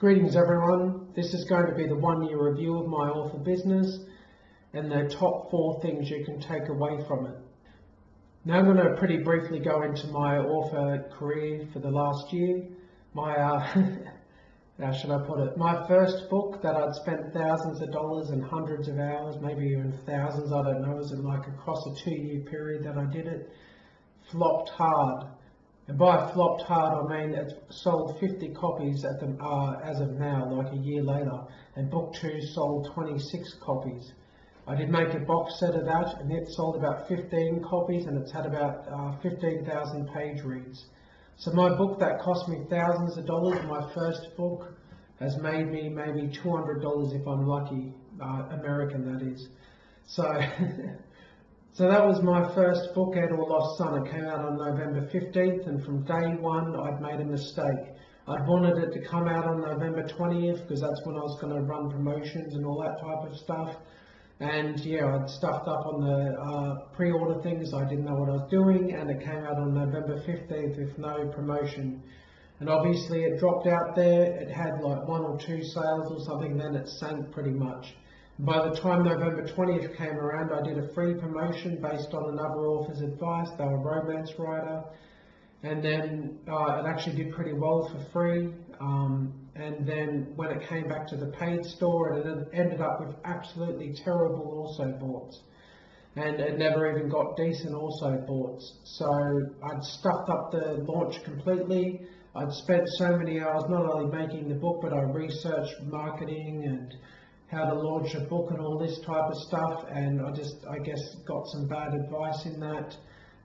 Greetings everyone, this is going to be the 1 year review of my author business and the top 4 things you can take away from it. Now I'm going to pretty briefly go into my author career for the last year. How should I put it? My first book that I'd spent thousands of dollars and hundreds of hours, maybe even thousands, I don't know, was in like across a 2-year period that I did it, flopped hard. And by flopped hard, I mean it sold 50 copies at the, as of now, like a year later, and book 2 sold 26 copies. I did make a box set of that, and it sold about 15 copies, and it's had about 15,000 page reads. So my book that cost me thousands of dollars, my first book, has made me maybe $200 if I'm lucky, American that is. So. So that was my first book, Ed or Lost Son. It came out on November 15th, and from day one I'd made a mistake. I'd wanted it to come out on November 20th because that's when I was going to run promotions and all that type of stuff. And yeah, I'd stuffed up on the pre-order things. I didn't know what I was doing, and it came out on November 15th with no promotion. And obviously it dropped out there. It had like 1 or 2 sales or something, then it sank pretty much. By the time November 20th came around, I did a free promotion based on another author's advice. They were a romance writer, and then it actually did pretty well for free. And then when it came back to the paid store, it ended up with absolutely terrible also boughts, and it never even got decent also boughts. So I'd stuffed up the launch completely. I'd spent so many hours not only making the book, but I researched marketing and how to launch a book and all this type of stuff, and I guess got some bad advice in that.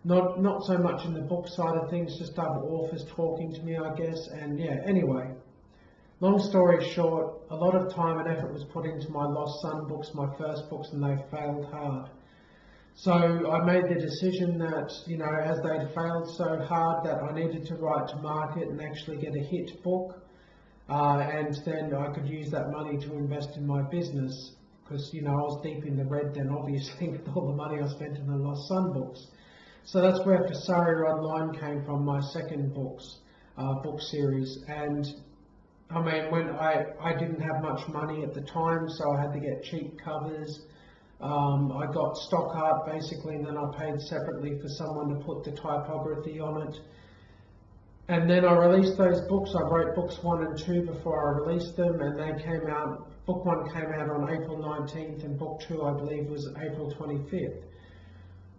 Not so much in the book side of things, just other authors talking to me, I guess. And yeah, anyway, long story short, a lot of time and effort was put into my Lost Son books, my first books, and they failed hard. So I made the decision that, you know, as they'd failed so hard, that I needed to write to market and actually get a hit book. And then I could use that money to invest in my business, because, you know, I was deep in the red then, obviously, with all the money I spent in the Lost Son books. So that's where Vidio Online came from, my second book series. And I mean, when I didn't have much money at the time, so I had to get cheap covers. I got stock art basically, and then I paid separately for someone to put the typography on it. And then I released those books. I wrote books 1 and 2 before I released them, and they came out. Book 1 came out on April 19th, and book 2, I believe, was April 25th.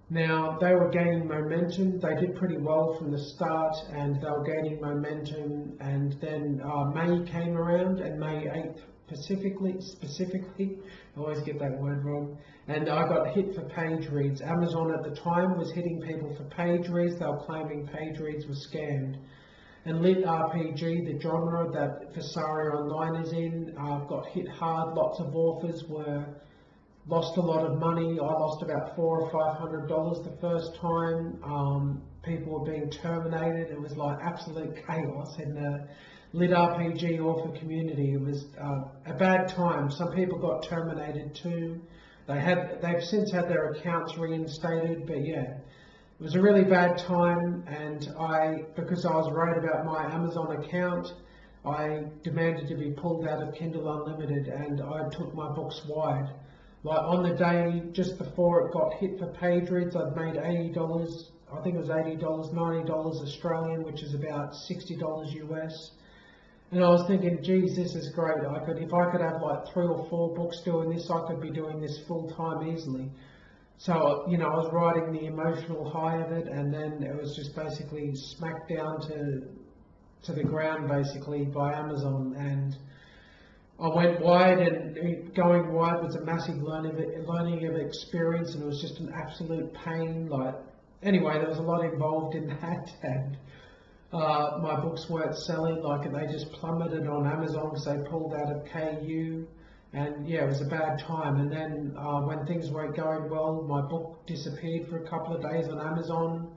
Now, they were gaining momentum. They did pretty well from the start, and they were gaining momentum. And then May came around, and May 8th specifically, I always get that word wrong, and I got hit for page reads. Amazon at the time was hitting people for page reads. They were claiming page reads were scammed. And lit RPG, the genre that Vidio Online is in, got hit hard. Lots of authors lost a lot of money. I lost about $400 or $500 the first time. People were being terminated. It was like absolute chaos in the lit RPG author community. It was a bad time. Some people got terminated too. They've since had their accounts reinstated, but yeah. It was a really bad time, and because I was worried about my Amazon account, I demanded to be pulled out of Kindle Unlimited, and I took my books wide. Like on the day just before it got hit for page reads, I'd made $80, I think it was $80, $90 Australian, which is about $60 US. And I was thinking, geez, this is great. If I could have like 3 or 4 books doing this, I could be doing this full time easily. So, you know, I was riding the emotional high of it, and then it was just basically smacked down to the ground basically by Amazon. And I went wide, and going wide was a massive learning of experience, and it was just an absolute pain. Like, anyway, there was a lot involved in that, and my books weren't selling. Like, they just plummeted on Amazon because they pulled out of KU. And yeah, it was a bad time. And then when things weren't going well, my book disappeared for a couple of days on Amazon.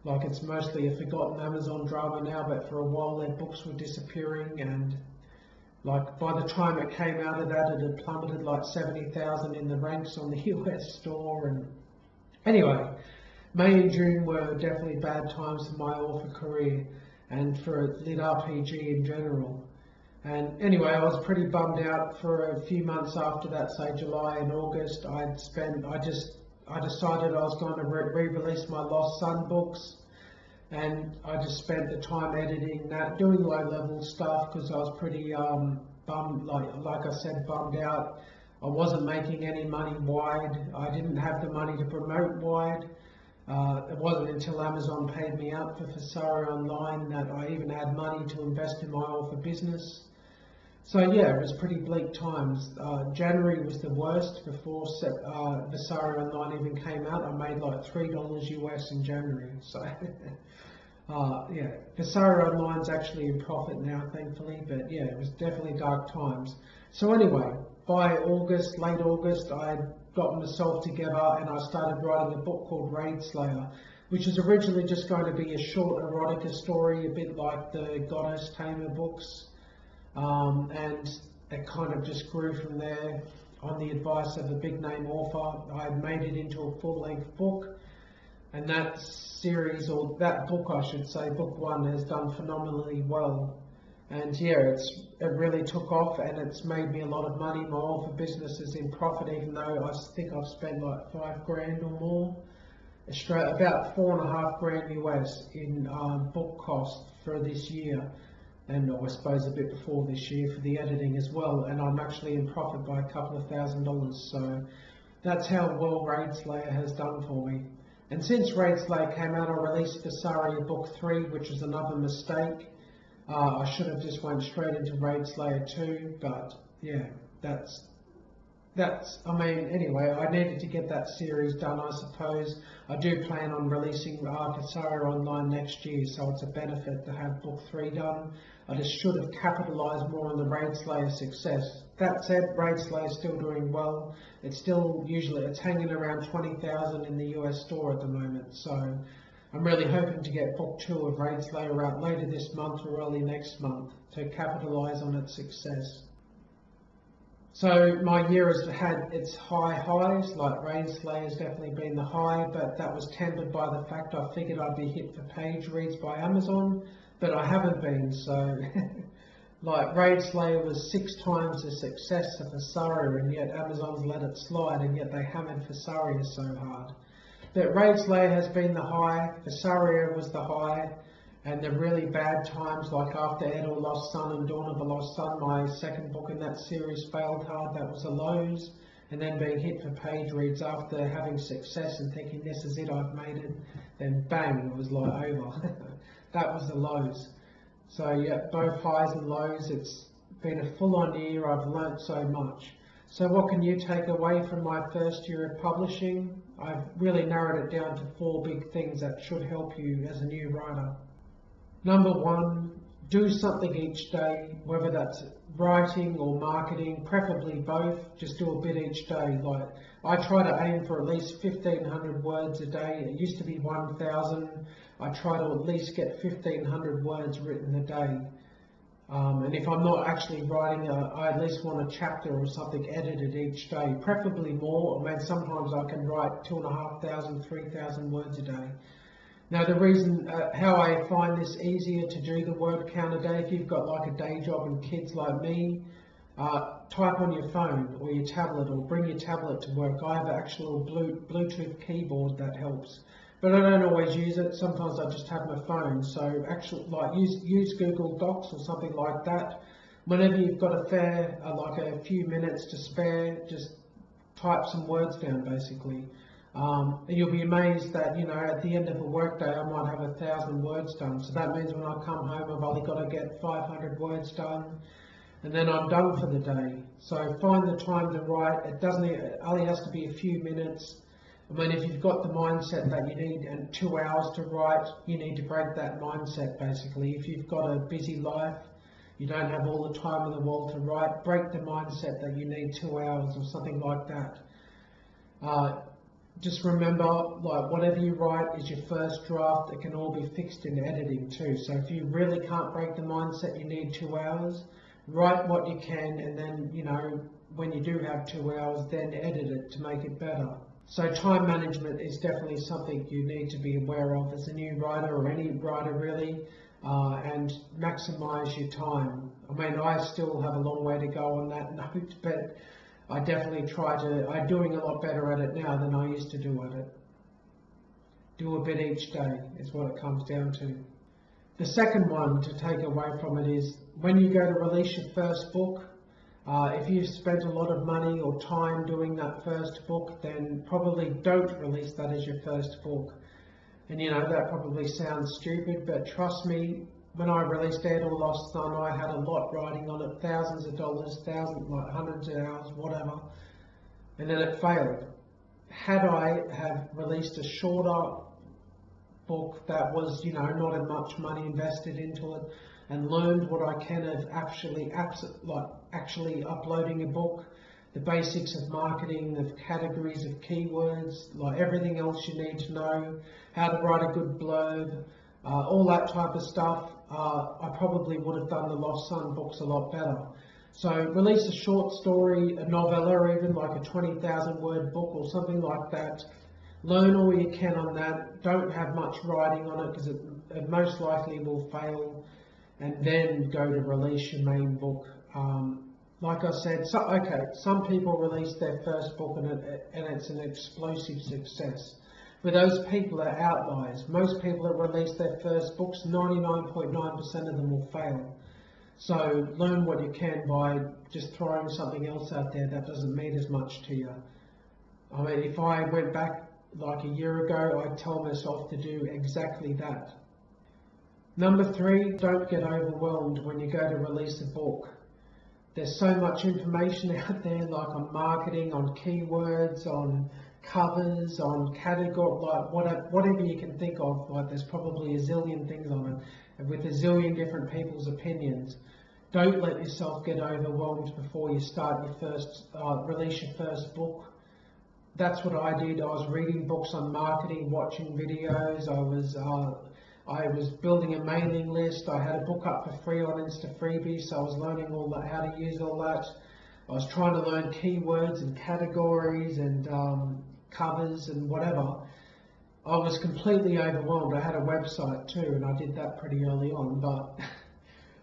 Like, it's mostly a forgotten Amazon drama now, but for a while their books were disappearing. And like, by the time it came out of that, it had plummeted like 70,000 in the ranks on the US store. And anyway, May and June were definitely bad times for my author career and for lit RPG in general. And anyway, I was pretty bummed out for a few months after that, say July and August. I decided I was going to re-release my Lost Son books, and I just spent the time editing that, doing low-level stuff because I was pretty bummed, like I said, bummed out. I wasn't making any money wide. I didn't have the money to promote wide. It wasn't until Amazon paid me up for Vasari Online that I even had money to invest in my Author business. So yeah, it was pretty bleak times. January was the worst before Vasari Online even came out. I made like $3 US in January. So yeah, Vasari Online's actually in profit now, thankfully. But yeah, it was definitely dark times. So anyway, by August, late August, I had gotten myself together and I started writing a book called Raid Slayer, which was originally just going to be a short erotica story, a bit like the Goddess Tamer books. And it kind of just grew from there on the advice of a big name author. I made it into a full-length book, and that series, or that book I should say, book one, has done phenomenally well. And yeah, it really took off, and it's made me a lot of money. My Author business is in profit, even though I think I've spent like $5,000 or more. About $4,500 US in book cost for this year. And I suppose a bit before this year for the editing as well, and I'm actually in profit by a couple of $1,000s. So that's how well Raid Slayer has done for me. And since Raid Slayer came out, I released Vasari Book 3, which was another mistake. I should have just went straight into Raid Slayer 2, but yeah, I mean, anyway, I needed to get that series done, I suppose. I do plan on releasing Vasari Online next year, so it's a benefit to have Book 3 done. I just should have capitalised more on the Raid Slayer success. That said, Raid Slayer is still doing well. It's hanging around 20,000 in the US store at the moment, so I'm really hoping to get Book 2 of Raid Slayer out later this month or early next month to capitalise on its success. So my year has had its highs, like Raid Slayer's definitely been the high, but that was tempered by the fact I figured I'd be hit for page reads by Amazon, but I haven't been, so like Raid Slayer was 6 times the success of Vasari, and yet Amazon's let it slide, and yet they hammered Vasari so hard. But Raid Slayer has been the high, Vasari was the high, and the really bad times, like after Ed or Lost Son and Dawn of the Lost Son, my second book in that series failed hard. That was the lows. And then being hit for page reads after having success and thinking, this is it, I've made it. Then bang, it was like over. That was the lows. So yeah, both highs and lows. It's been a full-on year. I've learnt so much. So what can you take away from my first year of publishing? I've really narrowed it down to 4 big things that should help you as a new writer. Number 1, do something each day, whether that's writing or marketing, preferably both. Just do a bit each day. Like I try to aim for at least 1,500 words a day. It used to be 1,000. I try to at least get 1,500 words written a day. And if I'm not actually writing, I at least want a chapter or something edited each day, preferably more. I mean, sometimes I can write 2,500, 3,000 words a day. Now the reason, how I find this easier to do the word count a day, if you've got like a day job and kids like me, type on your phone or your tablet, or bring your tablet to work. I have an actual Bluetooth keyboard that helps, but I don't always use it. Sometimes I just have my phone, so actually like use Google Docs or something like that. Whenever you've got like a few minutes to spare, just type some words down basically. And you'll be amazed that, you know, at the end of a workday I might have 1,000 words done. So that means when I come home I've only got to get 500 words done, and then I'm done for the day. So find the time to write. It only has to be a few minutes. I mean, if you've got the mindset that you need 2 hours to write, you need to break that mindset basically. If you've got a busy life, you don't have all the time in the world to write, break the mindset that you need 2 hours or something like that. Just remember, like whatever you write is your first draft. It can all be fixed in editing too. So if you really can't break the mindset, you need 2 hours. Write what you can, and then, you know, when you do have 2 hours, then edit it to make it better. So time management is definitely something you need to be aware of as a new writer, or any writer really, and maximise your time. I mean, I still have a long way to go on that note, but I definitely I'm doing a lot better at it now than I used to do at it. Do a bit each day is what it comes down to. The second one to take away from it is when you go to release your first book, if you've spent a lot of money or time doing that first book, then probably don't release that as your first book. And you know, that probably sounds stupid, but trust me, when I released Dead or Lost Son, I had a lot riding on it, thousands of dollars, hundreds of hours, whatever, and then it failed. Had I have released a shorter book that was, you know, not as much money invested into it, and learned what I can of actually uploading a book, the basics of marketing, of categories of keywords, like everything else you need to know, how to write a good blurb, all that type of stuff, I probably would have done the Lost Son books a lot better. So release a short story, a novella, or even like a 20,000 word book or something like that. Learn all you can on that. Don't have much writing on it because it most likely will fail. And then go to release your main book. Like I said, some people release their first book and it's an explosive success. But those people are outliers. Most people that release their first books, 99.9% of them will fail. So learn what you can by just throwing something else out there that doesn't mean as much to you. I mean, if I went back like a year ago, I'd tell myself to do exactly that. Number 3, don't get overwhelmed when you go to release a book. There's so much information out there, like on marketing, on keywords, on covers, on category, like whatever you can think of. Like there's probably a zillion things on it, and with a zillion different people's opinions. Don't let yourself get overwhelmed before you start release your first book. That's what I did. I was reading books on marketing, watching videos. I was building a mailing list. I had a book up for free on Insta Freebie, so I was learning all that, how to use all that. I was trying to learn keywords and categories and covers and whatever. I was completely overwhelmed. I had a website too, and I did that pretty early on. But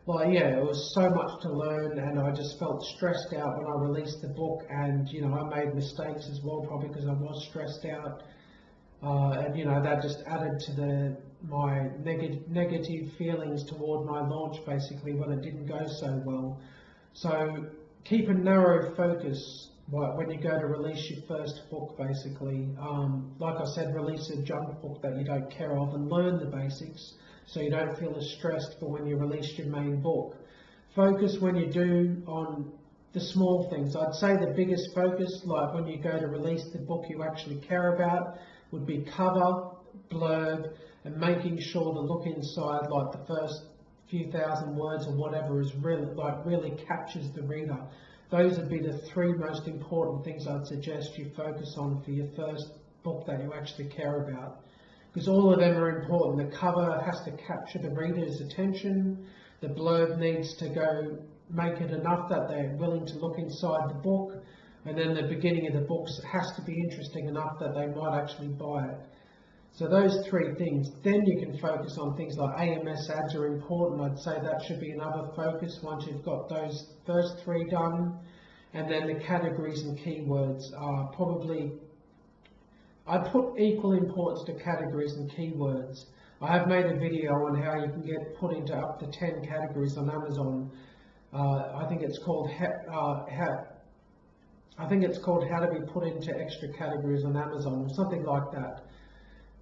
well, yeah, it was so much to learn, and I just felt stressed out when I released the book. And you know, I made mistakes as well, probably because I was stressed out. And you know, that just added to my negative feelings toward my launch, basically, when it didn't go so well. So keep a narrow focus when you go to release your first book, basically. Like I said, release a junk book that you don't care of and learn the basics so you don't feel as stressed for when you release your main book. Focus when you do on the small things. I'd say the biggest focus, like when you go to release the book you actually care about, would be cover, blurb, and making sure the look inside, like the first few thousand words or whatever, is really captures the reader. Those would be the 3 most important things I'd suggest you focus on for your first book that you actually care about. Because all of them are important. The cover has to capture the reader's attention. The blurb needs to go make it enough that they're willing to look inside the book. And then the beginning of the book has to be interesting enough that they might actually buy it. So those 3 things. Then you can focus on things like AMS ads are important. I'd say that should be another focus once you've got those first 3 done. And then the categories and keywords are probably, I put equal importance to categories and keywords. I have made a video on how you can get put into up to 10 categories on Amazon. I think it's called How to Be Put Into Extra Categories on Amazon, or something like that.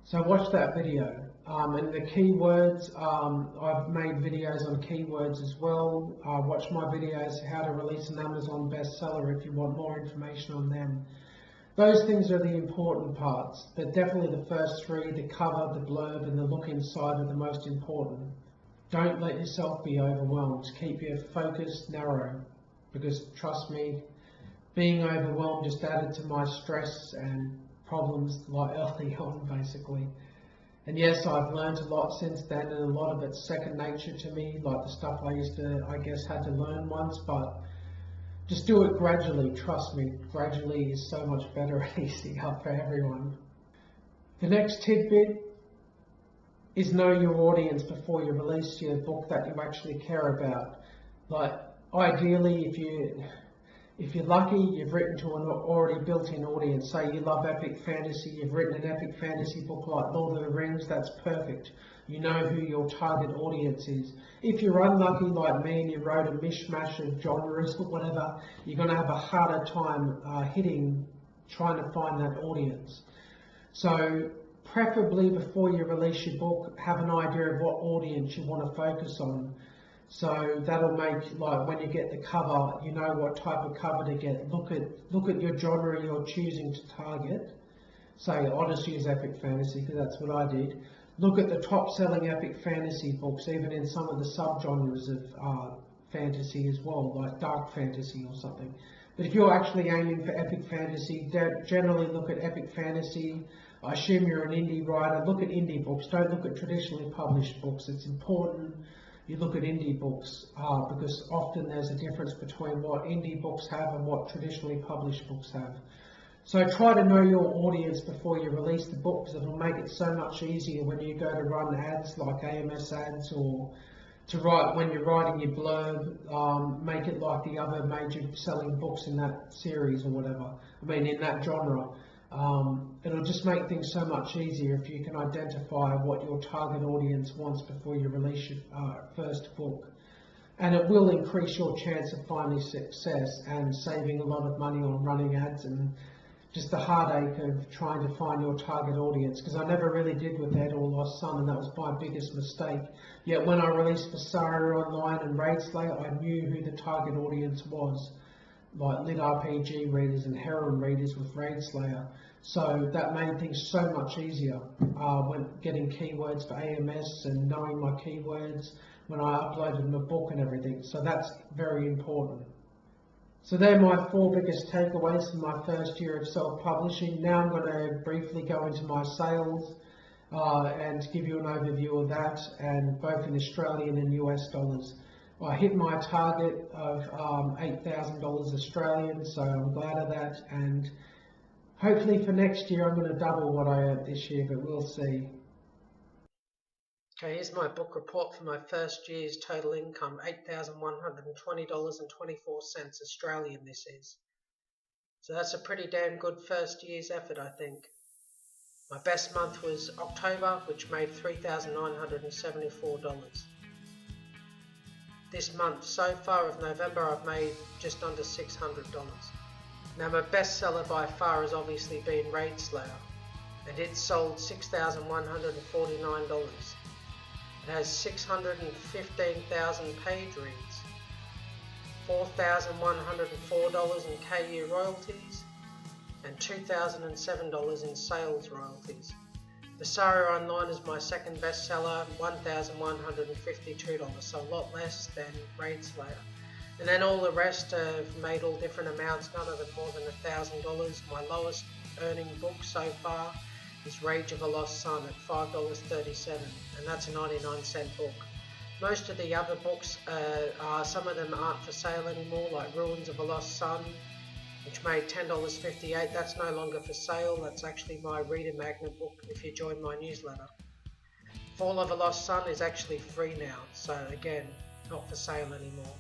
So watch that video. And the keywords, I've made videos on keywords as well. Watch my videos, how to release an Amazon bestseller, if you want more information on them. Those things are the important parts, but definitely the first 3, the cover, the blurb, and the look inside, are the most important. Don't let yourself be overwhelmed. Keep your focus narrow, because trust me, being overwhelmed just added to my stress and problems like early on, basically. And yes, I've learned a lot since then, and a lot of it's second nature to me, like the stuff I used to, I guess, had to learn once, but just do it gradually. Trust me, gradually is so much better and easier for everyone. The next tidbit is know your audience before you release your book that you actually care about. Like, ideally, if you're lucky, you've written to an already built-in audience. Say you love epic fantasy, you've written an epic fantasy book like Lord of the Rings, that's perfect. You know who your target audience is. If you're unlucky like me and you wrote a mishmash of genres or whatever, you're going to have a harder time trying to find that audience. So preferably before you release your book, have an idea of what audience you want to focus on. So that'll make, like, when you get the cover, you know what type of cover to get. Look at your genre you're choosing to target. Say, I'll just use epic fantasy because that's what I did. Look at the top selling epic fantasy books, even in some of the subgenres of fantasy as well, like dark fantasy or something. But if you're actually aiming for epic fantasy, generally look at epic fantasy. I assume you're an indie writer. Look at indie books. Don't look at traditionally published books. It's important you look at indie books because often there's a difference between what indie books have and what traditionally published books have. So try to know your audience before you release the book, because it'll make it so much easier when you go to run ads like AMS ads, or to write when you're writing your blurb, make it like the other major selling books in that series or whatever. I mean, in that genre. It'll just make things so much easier if you can identify what your target audience wants before you release your first book. And it will increase your chance of finding success and saving a lot of money on running ads and just the heartache of trying to find your target audience, because I never really did with Dead or Lost Son, and that was my biggest mistake. Yet when I released Visaria Online and Raid Slayer, I knew who the target audience was, like lit RPG readers and heroin readers with Raid Slayer. So that made things so much easier when getting keywords for AMS and knowing my keywords when I uploaded my book and everything. So that's very important. So they're my 4 biggest takeaways from my first year of self-publishing. Now I'm going to briefly go into my sales and give you an overview of that, and both in Australian and US dollars. I hit my target of $8,000 Australian, so I'm glad of that, and hopefully for next year I'm going to double what I earned this year, but we'll see. Okay, here's my book report for my first year's total income, $8,120.24 Australian this is. So that's a pretty damn good first year's effort, I think. My best month was October, which made $3,974. This month, so far of November, I've made just under $600. Now my best seller by far has obviously been Raid Slayer, and it sold $6,149. It has 615,000 page reads, $4,104 in KU royalties, and $2,007 in sales royalties. Visaria Online is my second bestseller, $1,152, so a lot less than Raid Slayer. And then all the rest have made all different amounts, none of them more than $1,000. My lowest earning book so far is Rage of a Lost Son at $5.37, and that's a 99-cent book. Most of the other books, some of them aren't for sale anymore, like Ruins of a Lost Son, which made $10.58. That's no longer for sale. That's actually my reader magnet book if you join my newsletter. Fall of a Lost Son is actually free now, so again, not for sale anymore.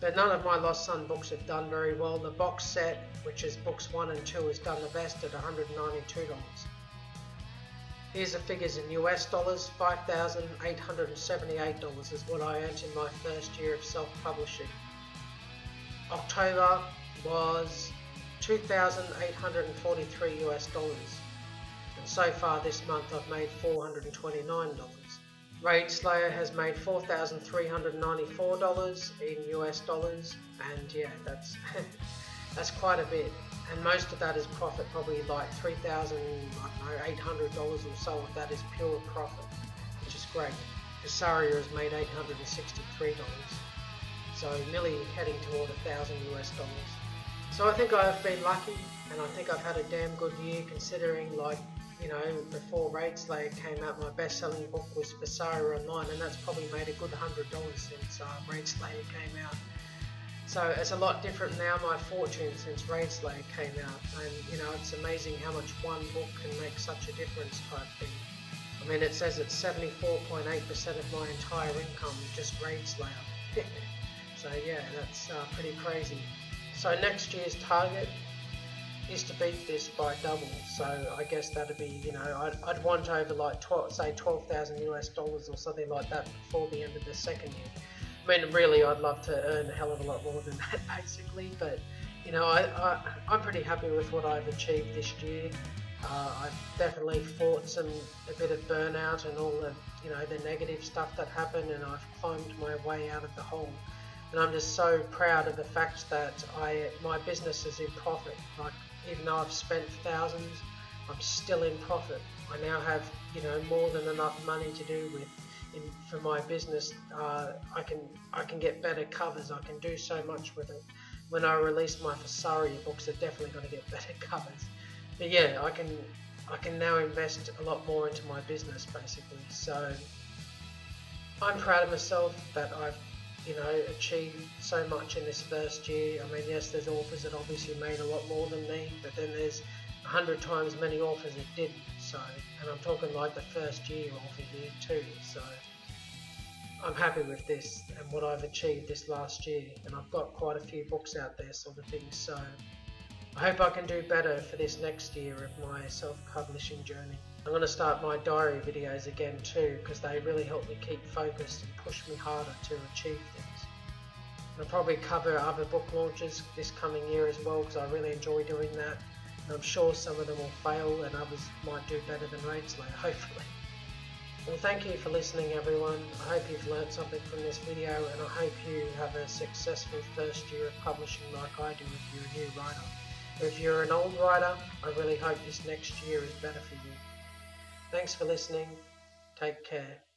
But none of my Lost Son books have done very well. The box set, which is books 1 and 2, has done the best at $192. Here's the figures in US dollars. $5,878 is what I earned in my first year of self-publishing. October was $2,843 US, and so far this month I've made $429. Raid Slayer has made $4,394 in US dollars, and yeah, that's that's quite a bit. And most of that is profit, probably like $3,800 or so of that is pure profit, which is great. Visaria has made $863, so nearly heading toward $1,000 US. So I think I've been lucky, and I think I've had a damn good year considering, like, you know, before Raid Slayer came out, my best-selling book was Visaria Online, and that's probably made a good $100 since Raid Slayer came out. So it's a lot different now, my fortune, since Raid Slayer came out, and you know, it's amazing how much one book can make such a difference type thing. I mean, it says it's 74.8% of my entire income, just Raid Slayer. So yeah, that's pretty crazy. So next year's target is to beat this by double. So I guess that'd be, I'd want over like say $12,000 or something like that before the end of the second year. I mean, really, I'd love to earn a hell of a lot more than that, basically. But I'm pretty happy with what I've achieved this year. I've definitely fought a bit of burnout and all the the negative stuff that happened, and I've climbed my way out of the hole. And I'm just so proud of the fact that my business is in profit. Like, even though I've spent thousands, I'm still in profit. I now have more than enough money to do with for my business. I can get better covers. I can do so much with it. When I release my Vasari books, they're definitely going to get better covers. But yeah, I can now invest a lot more into my business, basically. So I'm proud of myself that I've achieved so much in this first year. I mean, yes, there's authors that obviously made a lot more than me, but then there's 100 times many authors that didn't. So, and I'm talking like the first year author year too. So I'm happy with this and what I've achieved this last year, and I've got quite a few books out there, sort of thing. So I hope I can do better for this next year of my self-publishing journey. I'm going to start my diary videos again too, because they really help me keep focused and push me harder to achieve things. And I'll probably cover other book launches this coming year as well, because I really enjoy doing that. And I'm sure some of them will fail and others might do better than Rainslayer, hopefully. Well, thank you for listening, everyone. I hope you've learned something from this video, and I hope you have a successful first year of publishing like I do if you're a new writer. If you're an old writer, I really hope this next year is better for you. Thanks for listening. Take care.